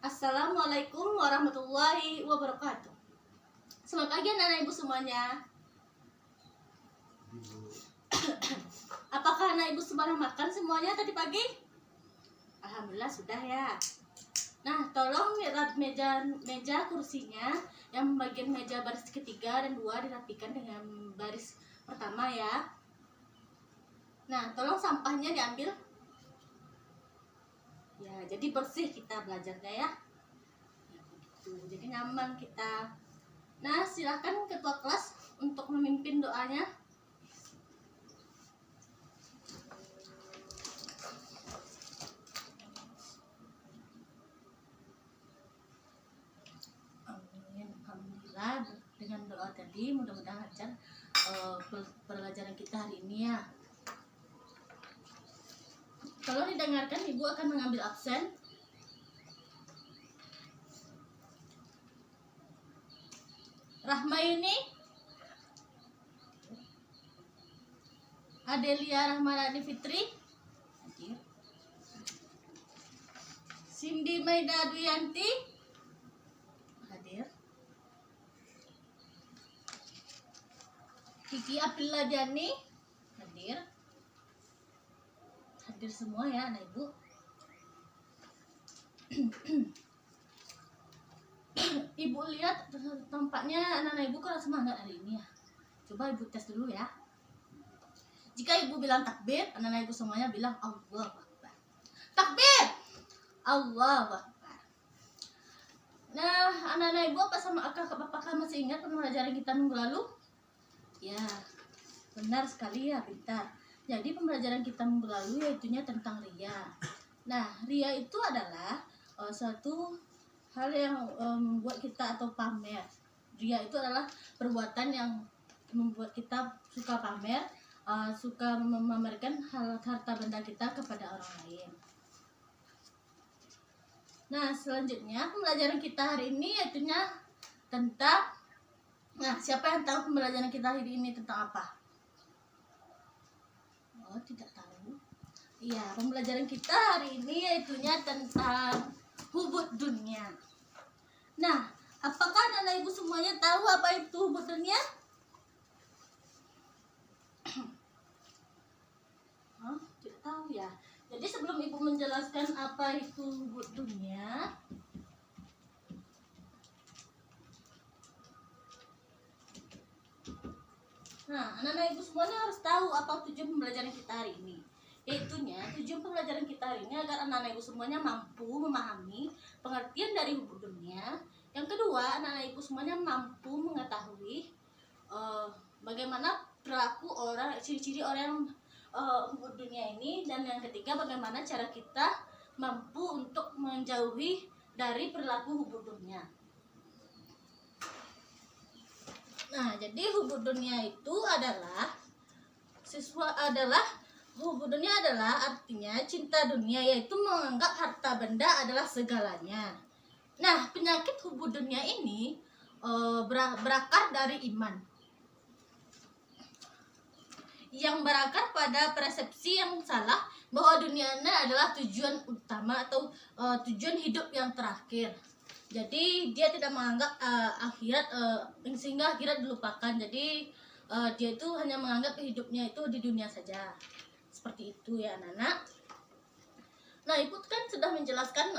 Assalamualaikum warahmatullahi wabarakatuh. Selamat pagi anak-anak ibu semuanya. Apakah anak ibu sudah makan semuanya tadi pagi? Alhamdulillah sudah ya. Nah, tolong meja kursinya yang bagian meja baris ketiga dan 2 dirapikan dengan baris pertama ya. Nah, tolong sampahnya diambil. Ya, jadi bersih kita belajarnya ya. Jadi nyaman kita. Nah, silahkan ketua kelas untuk memimpin doanya. Amin. Alhamdulillah, dengan doa tadi mudah-mudahan lancar pelajaran kita hari ini ya. Kalau didengarkan, ibu akan mengambil absen. Rahmayuni, Adelia Rahmarani Fitri, Cindy Maida Duyanti, hadir. Kiki Aprila Jani, hadir. Hadir semua ya anak ibu. Ibu lihat tampaknya anak-anak ibu kurang semangat hari ini ya. Coba ibu tes dulu ya. Jika ibu bilang takbir, anak-anak ibu semuanya bilang Allahu Akbar. Takbir! Allahu Akbar. Nah, anak-anak ibu apakah masih ingat pembelajaran kita minggu lalu? Ya, benar sekali ya, pintar. Jadi pembelajaran kita minggu lalu yaitunya tentang ria. Nah, ria itu adalah suatu hal yang membuat kita atau pamer. Ria itu adalah perbuatan yang membuat kita suka pamer, suka memamerkan harta benda kita kepada orang lain. Nah, selanjutnya pembelajaran kita hari ini yaitunya tentang, nah, siapa yang tahu pembelajaran kita hari ini tentang apa? Oh, tidak tahu. Iya, pembelajaran kita hari ini yaitunya tentang hubud dunia. Nah, apakah anak ibu semuanya tahu apa itu hubud dunia? Tidak tahu ya. Jadi sebelum ibu menjelaskan apa itu hubud dunia, nah, anak-anak ibu semuanya harus tahu apa tujuan pembelajaran kita hari ini. Tujuan pembelajaran kita hari ini agar anak-anak ibu semuanya mampu memahami pengertian dari hubud dunia. Yang kedua, anak-anak ibu semuanya mampu mengetahui bagaimana perilaku orang, ciri-ciri orang hubud dunia ini. Dan yang ketiga, bagaimana cara kita mampu untuk menjauhi dari perilaku hubud dunia. Nah, jadi hubud dunia itu adalah hubud dunia adalah artinya cinta dunia, yaitu menganggap harta benda adalah segalanya. Nah, penyakit hubud dunia ini berakar dari iman, yang berakar pada persepsi yang salah bahwa dunia ini adalah tujuan utama atau tujuan hidup yang terakhir. Jadi dia tidak menganggap akhirat, sehingga akhirat dilupakan. Jadi dia itu hanya menganggap hidupnya itu di dunia saja. Seperti itu ya anak-anak. Nah, ibu kan sudah menjelaskan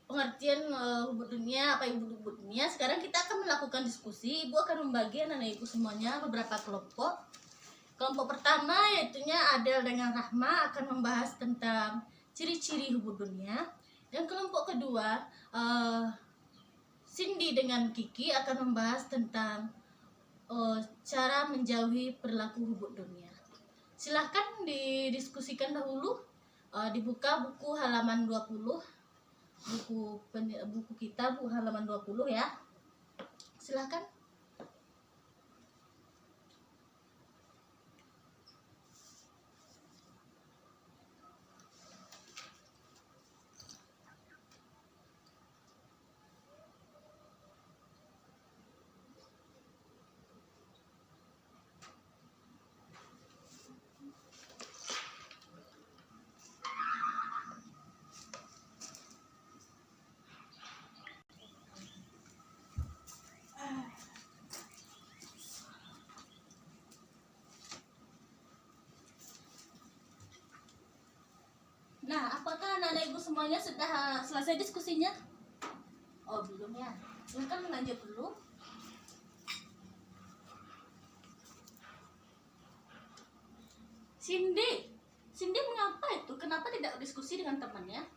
pengertian hubud dunia, apa itu hubud dunia. Sekarang kita akan melakukan diskusi. Ibu akan membagi anak-anak ibu semuanya beberapa kelompok. Kelompok pertama yaitunya Adel dengan Rahma akan membahas tentang ciri-ciri hubud dunia. Yang kelompok kedua, Cindy dengan Kiki akan membahas tentang cara menjauhi perilaku hubud dunia. Silahkan didiskusikan dahulu. Dibuka buku halaman 20, buku kita halaman 20 ya. Silahkan. semuanya sudah selesai diskusinya? Oh belum ya, silakan lanjut dulu. Cindy mengapa itu? Kenapa tidak diskusi dengan temannya?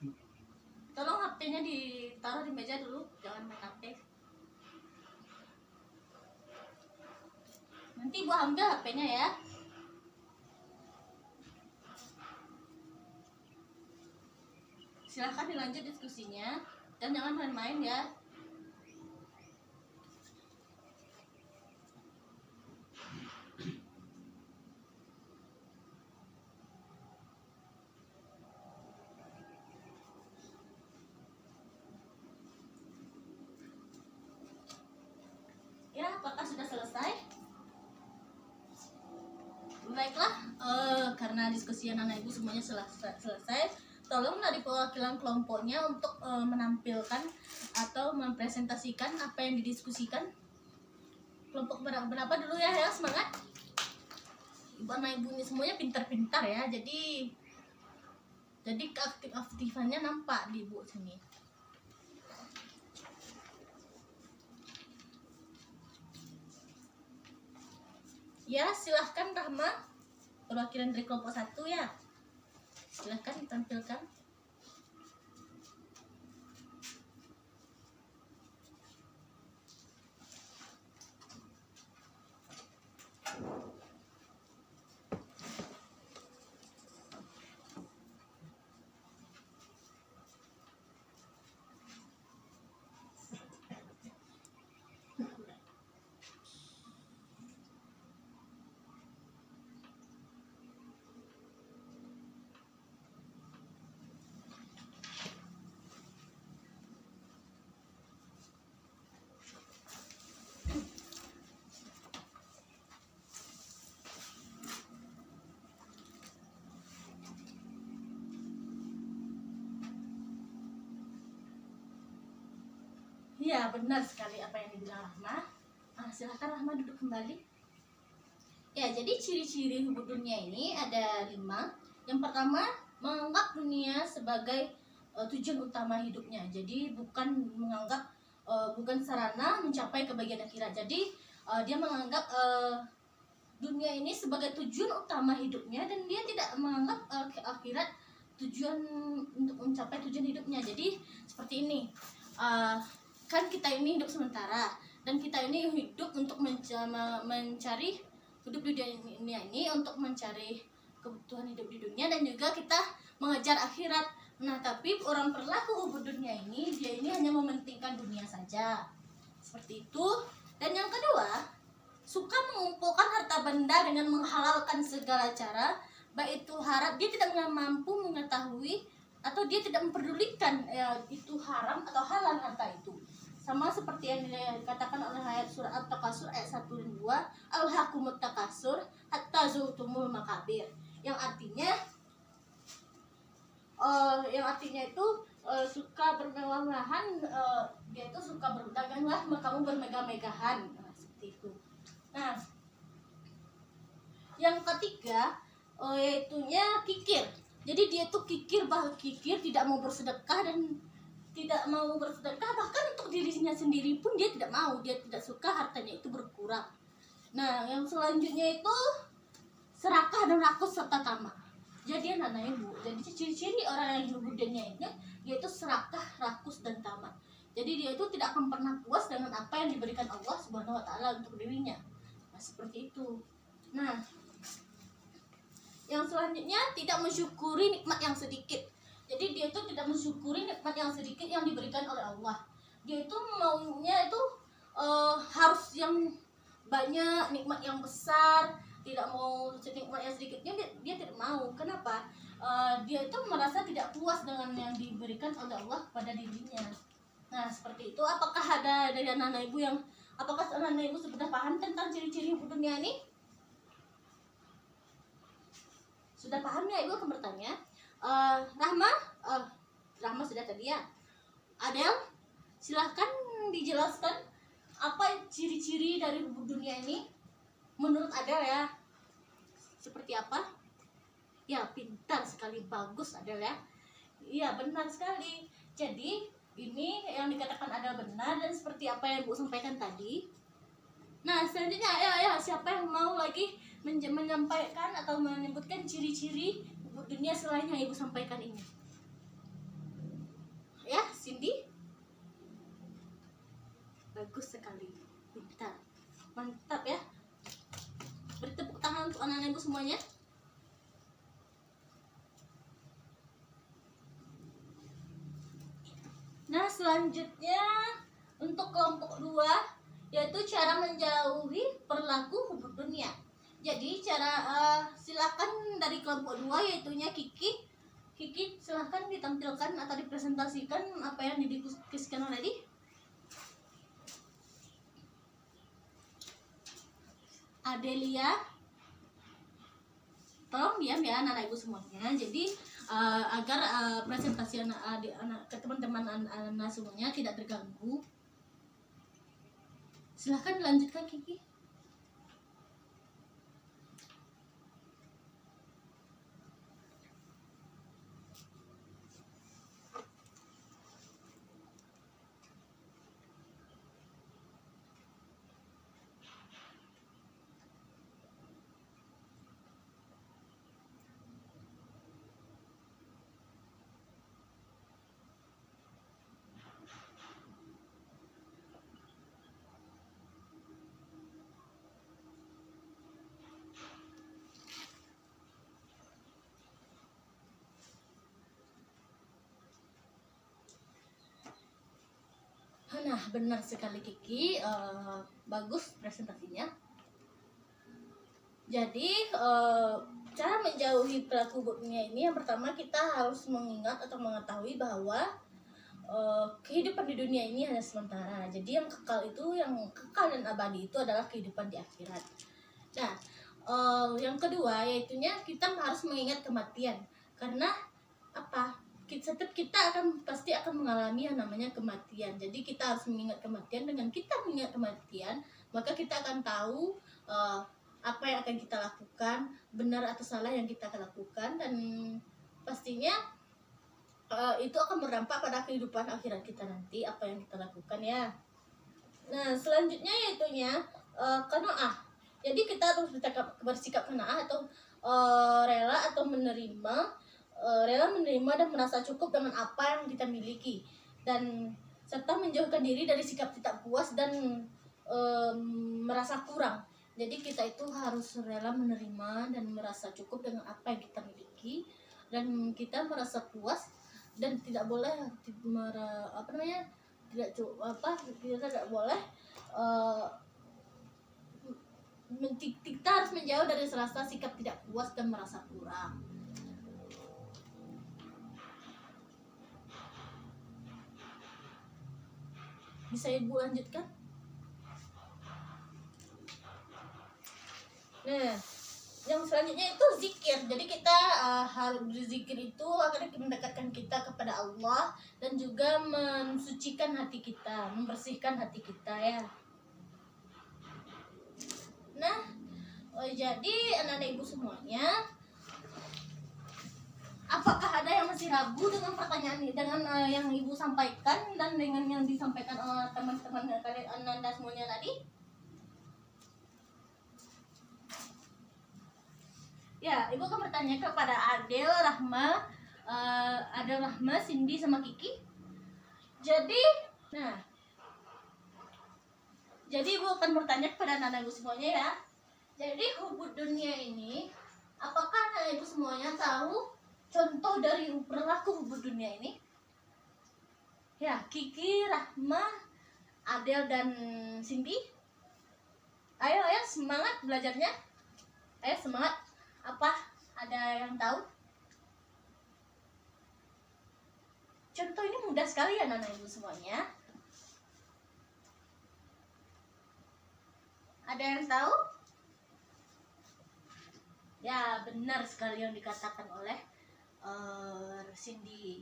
Tolong HP-nya ditaruh di meja dulu, jangan main HP. Nanti Ibu ambil HP-nya ya. Silahkan dilanjut diskusinya dan jangan main-main ya. Ya, apakah sudah selesai? Baiklah, karena diskusi anak ibu semuanya selesai, tolong dari perwakilan kelompoknya untuk menampilkan atau mempresentasikan apa yang didiskusikan. Kelompok berapa dulu ya, semangat. Ibu anak ibu ini semuanya pintar-pintar ya, jadi keaktifan-aktifannya nampak di ibu sini. Ya, silahkan Rahma, perwakilan dari kelompok 1 ya. Silahkan ditampilkan. Iya, benar sekali apa yang dibilang Rahma. Silahkan Rahma duduk kembali. Ya, jadi ciri-ciri hubud dunia ini ada 5. Yang pertama, menganggap dunia sebagai tujuan utama hidupnya. Jadi bukan sarana mencapai kebahagiaan akhirat. Jadi dia menganggap dunia ini sebagai tujuan utama hidupnya dan dia tidak menganggap akhirat tujuan untuk mencapai tujuan hidupnya. Jadi seperti ini. Kan kita ini hidup sementara dan kita ini hidup untuk mencari hidup di dunia ini untuk mencari kebutuhan hidup di dunia dan juga kita mengejar akhirat. Nah, tapi orang perilaku hubud dunia ini, dia ini hanya mementingkan dunia saja. Seperti itu. Dan yang kedua, suka mengumpulkan harta benda dengan menghalalkan segala cara, baik itu harap dia tidak mampu mengetahui atau dia tidak memperdulikan itu haram atau halal harta itu. Sama seperti yang dikatakan oleh ayat surah At-Takasur ayat 1 dan 2, Alhaakumut takasur hatta zurtumul makabir. Yang artinya itu suka bermewah-mewahan, dia itu suka berdaganglah, kamu bermegah-megahan. Seperti itu. Nah, yang ketiga yaitunya kikir. Jadi dia tuh kikir tidak mau bersedekah dan tidak mau bersedekah, bahkan untuk dirinya sendiri pun dia tidak mau, dia tidak suka hartanya itu berkurang. Nah, yang selanjutnya itu serakah dan rakus serta tamak. Jadi anak ibu, jadi ciri-ciri orang yang hubud dunia ini yaitu serakah, rakus dan tamak. Jadi dia itu tidak akan pernah puas dengan apa yang diberikan Allah Subhanahu wa taala untuk dirinya. Nah, seperti itu. Nah, yang selanjutnya tidak mensyukuri nikmat yang sedikit. Jadi dia itu tidak mensyukuri nikmat yang sedikit yang diberikan oleh Allah. Dia itu maunya itu harus yang banyak, nikmat yang besar, tidak mau nikmat yang sedikitnya dia tidak mau. Kenapa? Dia itu merasa tidak puas dengan yang diberikan oleh Allah kepada dirinya. Nah, seperti itu. Apakah ada dari anak-anak ibu apakah anak-anak ibu sudah paham tentang ciri-ciri hubud dunia ini? Sudah paham ya? Ibu akan bertanya. Rahma sudah tadi ya. Adel, silahkan dijelaskan apa ciri-ciri dari hubud dunia ini menurut Adel ya. Seperti apa? Ya, pintar sekali, bagus Adel ya. Iya, benar sekali. Jadi ini yang dikatakan adalah benar dan seperti apa yang Ibu sampaikan tadi. Nah, selanjutnya ayo siapa yang mau lagi menyampaikan atau menyebutkan ciri-ciri bubur dunia selain yang Ibu sampaikan ini? Ya, Cindy? Bagus sekali. Pintar. Mantap ya. Beri tepuk tangan untuk anak-anak Ibu semuanya. Nah, selanjutnya untuk kelompok 2 yaitu cara menjauhi perilaku hubur dunia. Jadi silakan dari kelompok 2 yaitunya Kiki. Kiki silakan ditampilkan atau dipresentasikan apa yang didiskusikan tadi. Adelia, tolong diam ya anak-anak Ibu semuanya. Jadi agar presentasi anak ke teman-teman anak semuanya tidak terganggu. Silahkan dilanjutkan Kiki. Nah, benar sekali Kiki, bagus presentasinya. Jadi cara menjauhi perilaku dunia ini yang pertama kita harus mengingat atau mengetahui bahwa kehidupan di dunia ini hanya sementara. Jadi yang kekal dan abadi itu adalah kehidupan di akhirat. Nah, yang kedua yaitunya kita harus mengingat kematian. Karena apa? Setiap kita pasti akan mengalami yang namanya kematian. Jadi kita harus mengingat kematian. Dengan kita mengingat kematian, maka kita akan tahu apa yang akan kita lakukan, benar atau salah yang kita akan lakukan, dan pastinya itu akan berdampak pada kehidupan akhirat kita nanti apa yang kita lakukan ya. Nah, selanjutnya yaitunya qanaah. Jadi kita harus bersikap qanaah atau rela menerima dan merasa cukup dengan apa yang kita miliki, dan serta menjauhkan diri dari sikap tidak puas dan merasa kurang. Jadi kita itu harus rela menerima dan merasa cukup dengan apa yang kita miliki, dan kita merasa puas dan tidak boleh kita tidak boleh kita harus menjauh dari rasa sikap tidak puas dan merasa kurang. Bisa Ibu lanjutkan? Nah, yang selanjutnya itu zikir. Jadi kita harus berzikir itu akan mendekatkan kita kepada Allah dan juga mensucikan hati kita, membersihkan hati kita ya. Nah, jadi anak-anak Ibu semuanya, apakah ada yang masih ragu dengan pertanyaan ini, dengan yang Ibu sampaikan dan dengan yang disampaikan oleh teman-teman kalian Anda semuanya tadi? Ya, Ibu akan bertanya kepada Adel, Rahma, Cindy sama Kiki. Jadi Ibu akan bertanya kepada anak Ibu semuanya ya. Jadi hubud dunia ini, apakah anak Ibu semuanya tahu contoh dari perilaku hubud dunia ini? Ya, Kiki, Rahma, Adel dan Cindy. Ayo semangat belajarnya. Ayo semangat. Apa? Ada yang tahu? Contoh ini mudah sekali ya anak Ibu semuanya. Ada yang tahu? Ya, benar sekali yang dikatakan oleh Cindy.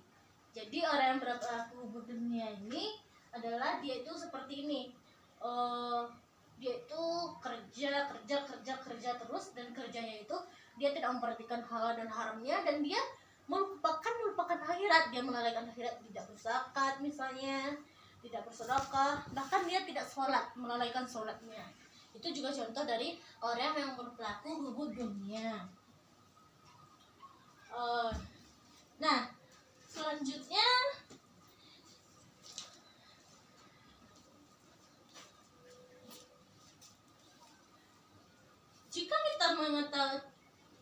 Jadi orang yang berperilaku hubud dunia ini adalah dia itu seperti ini. Dia itu kerja terus, dan kerjanya itu dia tidak memperhatikan halal dan haramnya, dan dia melupakan akhirat. Dia melalaikan akhirat, tidak berzakat misalnya, tidak bersedekah, bahkan dia tidak sholat, melalaikan sholatnya. Itu juga contoh dari orang yang berperilaku hubud dunia. Nah, selanjutnya jika kita mengetahui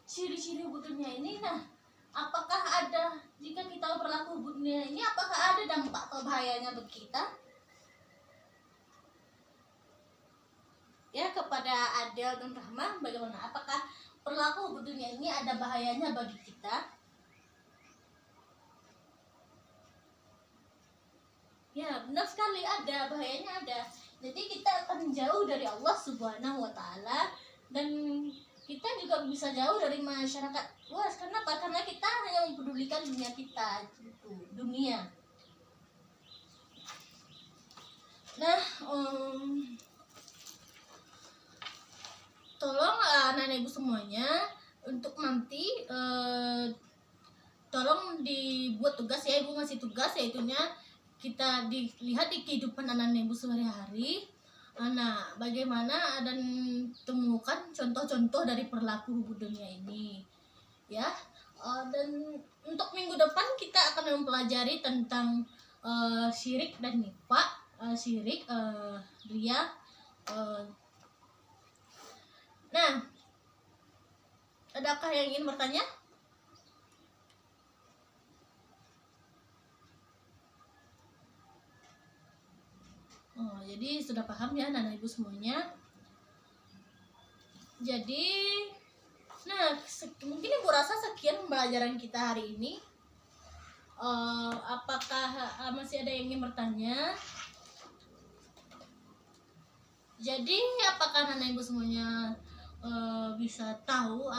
ciri-ciri hubud dunia ini, nah apakah ada, jika kita berlaku hubud dunia ini, apakah ada dampak atau bahayanya bagi kita? Ya, kepada Adel dan Rahma, bagaimana? Apakah perilaku hubud dunia ini ada bahayanya bagi kita? Ya, benar sekali, ada bahayanya, ada. Jadi kita akan jauh dari Allah Subhanahu wa taala, dan kita juga bisa jauh dari masyarakat luas. Kenapa? Karena kita hanya mempedulikan dunia kita, itu dunia. Nah, tolong anak-anak ibu semuanya untuk nanti tolong dibuat tugas ya, ibu ngasih tugas, yaitunya kita dilihat di kehidupan anak-anak ibu sehari-hari. Nah, bagaimana dan temukan contoh-contoh dari perilaku hubud dunia ini, ya. Dan untuk minggu depan kita akan mempelajari tentang syirik dan nifaq, syirik, riya. Nah, adakah yang ingin bertanya? Jadi sudah paham ya anak-anak ibu semuanya. Jadi, nah mungkin ibu rasa sekian pembelajaran kita hari ini. Apakah masih ada yang ingin bertanya? Jadi apakah anak-anak ibu semuanya bisa tahu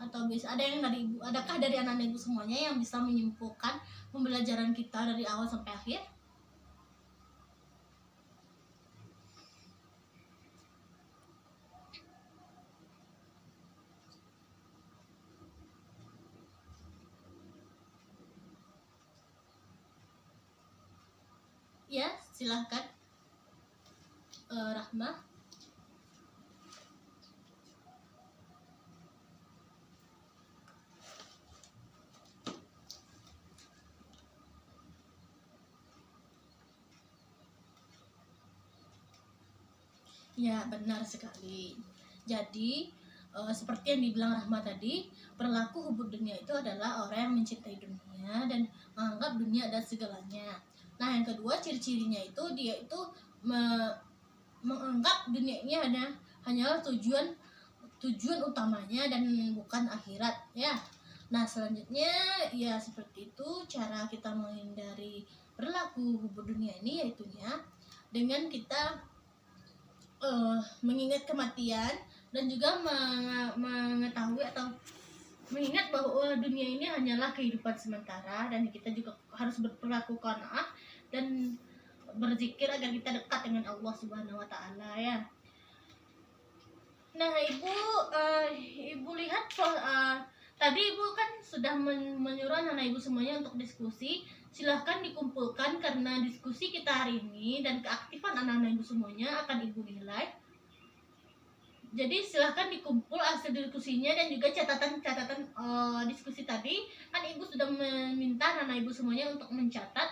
atau bisa ada yang dari ibu, adakah dari anak-anak ibu semuanya yang bisa menyimpulkan pembelajaran kita dari awal sampai akhir? Ya, silahkan. Rahma. Ya, benar sekali. Jadi seperti yang dibilang Rahma tadi, perilaku hubud dunia itu adalah orang yang mencintai dunia dan menganggap dunia adalah segalanya. Nah, yang kedua ciri-cirinya itu dia itu menganggap dunia ini hanyalah tujuan utamanya dan bukan akhirat, ya. Nah, selanjutnya ya seperti itu cara kita menghindari perilaku hubud dunia ini, yaitunya dengan kita mengingat kematian dan juga mengetahui atau mengingat bahwa dunia ini hanyalah kehidupan sementara, dan kita juga harus berperilaku qanaah dan berzikir agar kita dekat dengan Allah Subhanahu wa taala, ya. Nah, ibu lihat tadi ibu kan sudah menyuruh anak ibu semuanya untuk diskusi. Silahkan dikumpulkan karena diskusi kita hari ini dan keaktifan anak-anak ibu semuanya akan ibu nilai. Jadi silahkan dikumpul hasil diskusinya dan juga catatan-catatan diskusi tadi. Kan ibu sudah meminta anak ibu semuanya untuk mencatat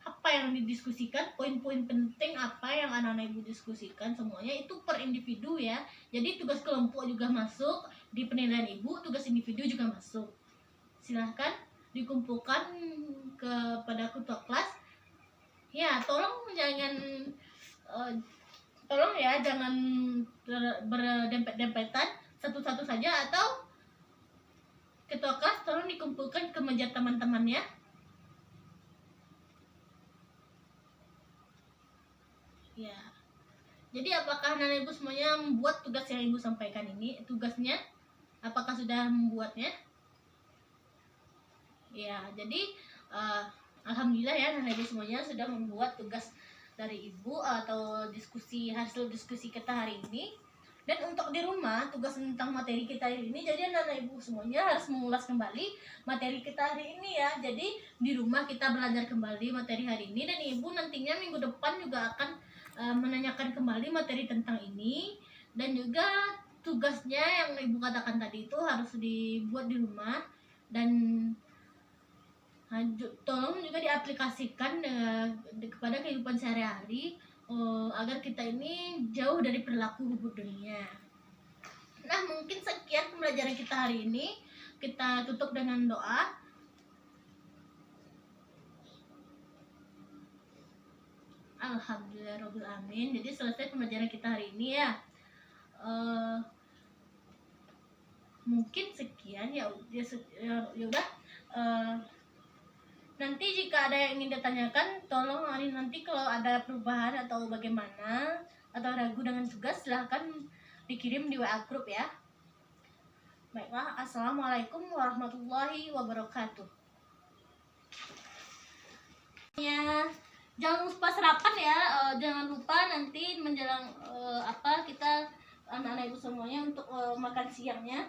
apa yang didiskusikan, poin-poin penting apa yang anak-anak ibu diskusikan, semuanya itu per individu, ya. Jadi tugas kelompok juga masuk di penilaian ibu, tugas individu juga masuk. Silahkan dikumpulkan kepada ketua kelas. Ya, tolong jangan jangan berdempet-dempetan, satu-satu saja, atau ketua kelas tolong dikumpulkan ke meja teman-temannya. Ya. Jadi apakah anak ibu semuanya membuat tugas yang ibu sampaikan ini? Tugasnya apakah sudah membuatnya? Ya, jadi alhamdulillah ya anak ibu semuanya sudah membuat tugas dari ibu atau hasil diskusi kita hari ini. Dan untuk di rumah, tugas tentang materi kita hari ini, jadi anak-anak ibu semuanya harus mengulas kembali materi kita hari ini ya. Jadi di rumah kita belajar kembali materi hari ini, dan ibu nantinya minggu depan juga akan menanyakan kembali materi tentang ini. Dan juga tugasnya yang ibu katakan tadi itu harus dibuat di rumah, dan tolong juga diaplikasikan kepada kehidupan sehari-hari, agar kita ini jauh dari perilaku hubud dunia. Nah, mungkin sekian pembelajaran kita hari ini. Kita tutup dengan doa. Alhamdulillahirobbilalamin. Jadi selesai pembelajaran kita hari ini ya. Mungkin sekian ya. Udah. Nanti jika ada yang ingin ditanyakan, tolong nanti kalau ada perubahan atau bagaimana atau ragu dengan tugas, silahkan dikirim di WA group ya. Baiklah, assalamualaikum warahmatullahi wabarakatuh. Ya, jangan lupa sarapan ya. Jangan lupa nanti menjelang kita anak-anak ibu semuanya untuk makan siangnya.